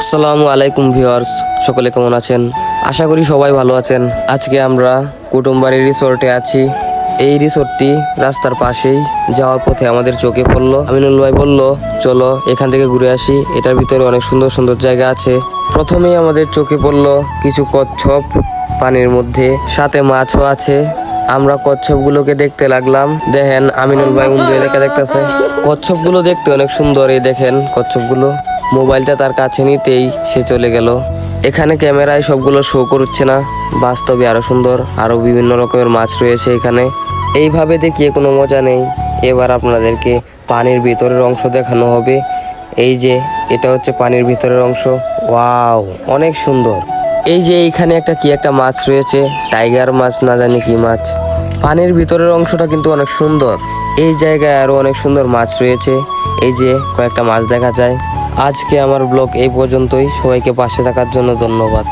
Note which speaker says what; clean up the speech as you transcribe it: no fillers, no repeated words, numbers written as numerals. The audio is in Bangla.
Speaker 1: আসসালামু আলাইকুম ভিউয়ার্স, সকলে কেমন আছেন? আশা করি সবাই ভালো আছেন। আজকে আমরা কুটুমবাড়ি রিসোর্টে আছি। এই রিসোর্টটি রাস্তার পাশেই, যাওয়ার পথে আমাদের চোখে পড়লো। আমিনুল ভাই বলল চলো এখান থেকে ঘুরে আসি, এটার ভিতরে অনেক সুন্দর সুন্দর জায়গা আছে। প্রথমেই আমাদের চোখে পড়লো কিছু কচ্ছপ পানির মধ্যে, সাথে মাছও আছে। আমরা কচ্ছপগুলোকে দেখতে লাগলাম। দেখেন আমিনুল ভাই উন্দিয়ে রেখে দেখতেছে। কচ্ছপগুলো দেখতে অনেক সুন্দর। এই দেখেন কচ্ছপগুলো। মোবাইলটা তার কাছে নিতেই সে চলে গেল। এখানে ক্যামেরায় সবগুলো শো করছে না, বাস্তবে আরো সুন্দর। আরো বিভিন্ন রকমের মাছ রয়েছে এখানে। এইভাবে দেখিয়ে কোনো মজা নেই। এবার আপনাদেরকে পানির ভিতরের অংশ দেখানো হবে। এই যে এটা হচ্ছে পানির ভিতরের অংশ। ওয়াও, অনেক সুন্দর। এই যে এইখানে একটা মাছ রয়েছে, টাইগার মাছ না জানি কি মাছ। পানির ভিতরের অংশটা কিন্তু অনেক সুন্দর। এই জায়গায় আরো অনেক সুন্দর মাছ রয়েছে। এই যে কয়েকটা মাছ দেখা যায়। আজকে আমার ব্লগ এই পর্যন্তই। সবাইকে পাশে থাকার জন্য ধন্যবাদ।